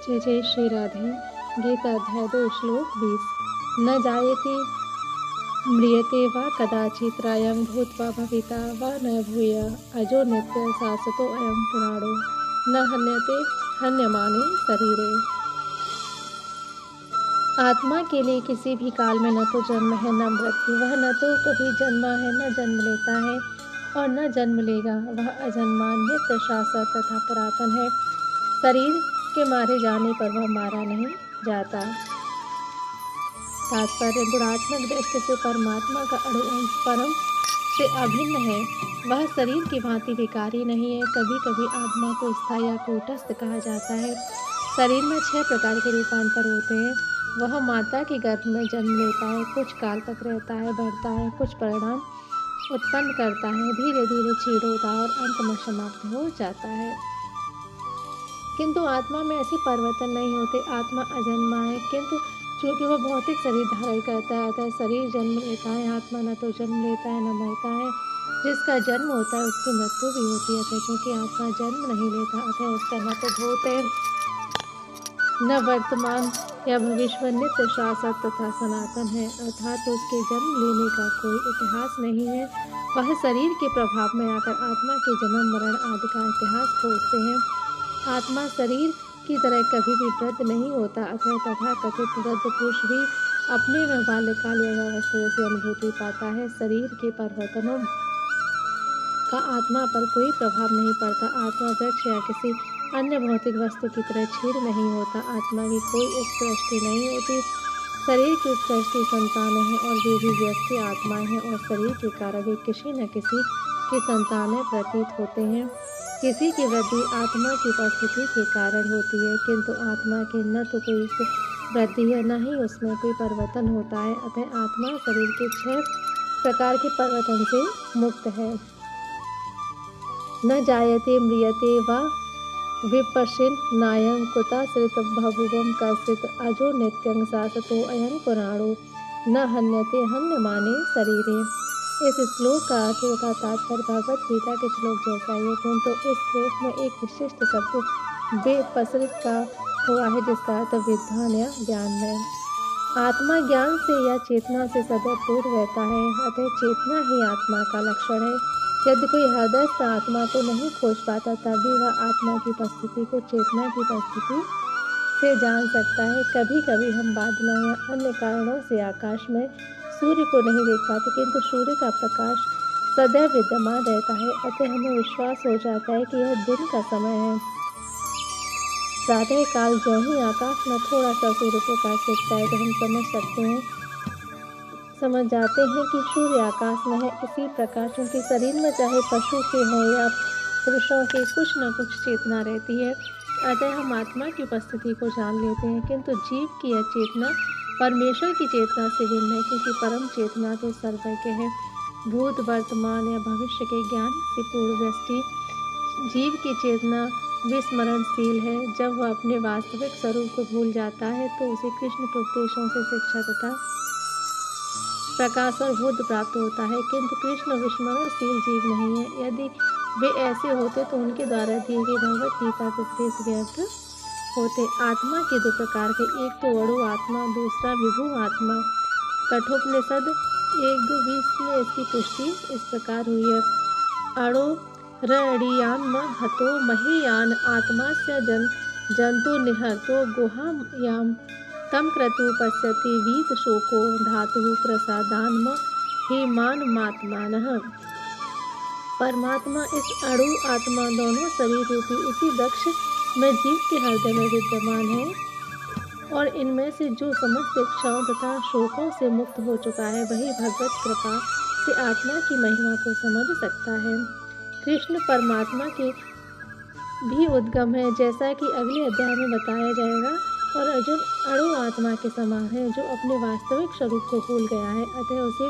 जय जय श्री राधे। गीता अध्याय 2 श्लोक 20। न जायते म्रियते वा कदाचित् त्रायं भूत्वा भविता वा न भूयः अजो नित्यः शाश्वतो अयं पुराणो न हन्यते हन्यमाने शरीरे। आत्मा के लिए किसी भी काल में न तो जन्म है न मृत्यु। वह न तो कभी जन्मा है न जन्म लेता है और न जन्म लेगा। वह अजन्मा नित्य शाश्वत तथा पुरातन है। शरीर के मारे जाने पर वह मारा नहीं जाता। तात्पर्य: गुणात्मक दृष्टि से परमात्मा का अणु अंश परम से अभिन्न है। वह शरीर की भांति विकारी नहीं है। कभी कभी आत्मा को स्थायी या कूटस्थ कहा जाता है। शरीर में 6 प्रकार के रूपांतर होते हैं। वह माता के गर्भ में जन्म लेता है, कुछ काल तक रहता है, बढ़ता है, कुछ परिणाम उत्पन्न करता है, धीरे धीरे क्षीण होता है और अंत में समाप्त हो जाता है। किंतु आत्मा में ऐसी परिवर्तन नहीं होते। आत्मा अजन्मा है, किंतु चूंकि वह भौतिक शरीर धारण करता है अतः शरीर जन्म लेता है। आत्मा न तो जन्म लेता है न मरता है। जिसका जन्म होता है उसकी मृत्यु भी होती है। क्योंकि आत्मा जन्म नहीं लेता अतः उसका न तो भूत है न वर्तमान या भविष्य नित्य शाश्वत तथा सनातन है, अर्थात उसके जन्म लेने का कोई इतिहास नहीं है। वह शरीर के प्रभाव में आकर आत्मा के जन्म मरण आदि का इतिहास खोजते हैं। आत्मा शरीर की तरह कभी भी वृद्ध नहीं होता। अतः तथाकथित वृद्ध पुरुष भी अपने में बाल्यकाल या अवस्था जैसी अनुभूति पाता है। शरीर के परिवर्तनों का आत्मा पर कोई प्रभाव नहीं पड़ता। आत्मा वृक्ष या किसी अन्य भौतिक वस्तु की तरह क्षीण नहीं होता। आत्मा की कोई उत्कृष्टि नहीं होती। शरीर की उत्कृष्टि संतानें हैं और वे भी व्यक्ति आत्माएं हैं और शरीर के कारण वे किसी न किसी की संतानें प्रतीत होते हैं। किसी की वृद्धि आत्मा की उपस्थिति के कारण होती है, किंतु आत्मा के न तो कोई वृद्धि है न ही उसमें कोई परिवर्तन होता है। अतः आत्मा शरीर के 6 प्रकार के परिवर्तन से मुक्त है। न जायते म्रियते वा विपश्यन्नायं कुताश्रित भभुवं कश्चित् अजो नित्यं शाश्वतो अयं पुराणो न हन्यते हन्यमाने शरीरे। इस श्लोक का आगे का तात्पर्य भगवत गीता के श्लोक जैसा ही है, किंतु इस श्लोक में एक विशिष्ट शब्द बेपसृत का हुआ है जिसका अर्थ विद्वान या ज्ञान में। आत्मा ज्ञान से या चेतना से सदैव पूर्ण रहता है। अतः चेतना ही आत्मा का लक्षण है। यदि कोई हृदयस्थ आत्मा को नहीं खोज पाता तभी वह आत्मा की उपस्थिति को चेतना की उपस्थिति से जान सकता है। कभी कभी हम बादलों या अन्य कारणों से आकाश में सूर्य को नहीं देख पाते, किंतु सूर्य का प्रकाश सदैव विद्यमान रहता है। अतः हमें विश्वास हो जाता है कि यह दिन का समय है। प्रातः काल जो ही आकाश में थोड़ा सा सूर्य प्रकाश दिखता है तो हम समझ जाते हैं कि सूर्य आकाश में है। इसी प्रकार चूंकि शरीर में चाहे पशु के हों या पुरुषों के कुछ न कुछ चेतना रहती है, अतः हम आत्मा की उपस्थिति को जान लेते हैं। किंतु जीव की यह चेतना परमेश्वर की चेतना से भिन्न है, क्योंकि परम चेतना तो सर्वज्ञ है। भूत वर्तमान या भविष्य के ज्ञान से पूर्वदृष्टि जीव की चेतना विस्मरणशील है। जब वह अपने वास्तविक स्वरूप को भूल जाता है तो उसे कृष्ण के उपदेशों से शिक्षा तथा प्रकाश और बोध प्राप्त होता है, किंतु कृष्ण विस्मरणशील जीव नहीं है। यदि वे ऐसे होते तो उनके द्वारा दिए गए भगवत गीता के उपदेश व्यर्थ होते। आत्मा के 2 प्रकार के, एक तो अणु आत्मा, दूसरा विभु आत्मा। कठोपनिषद 1:20 में इसकी पुष्टि इस प्रकार हुई है। अणु रणीयान हतो महीयान आत्मास्य जंतु निहतो गुहायाम तम क्रतु पश्यति वीत शोको धातु प्रसादान्म हेमानमात्मानः। परमात्मा इस अणु आत्मा दोनों शरीर रूपी उसी वृक्ष में जीव के हृदय में विद्यमान है और इनमें से जो समस्त इच्छाओं तथा शोकों से मुक्त हो चुका है वही भगवत कृपा से आत्मा की महिमा को समझ सकता है। कृष्ण परमात्मा के भी उद्गम है, जैसा कि अगले अध्याय में बताया जाएगा, और अर्जुन अणु आत्मा के समान है जो अपने वास्तविक स्वरूप को भूल गया है, अतः उसे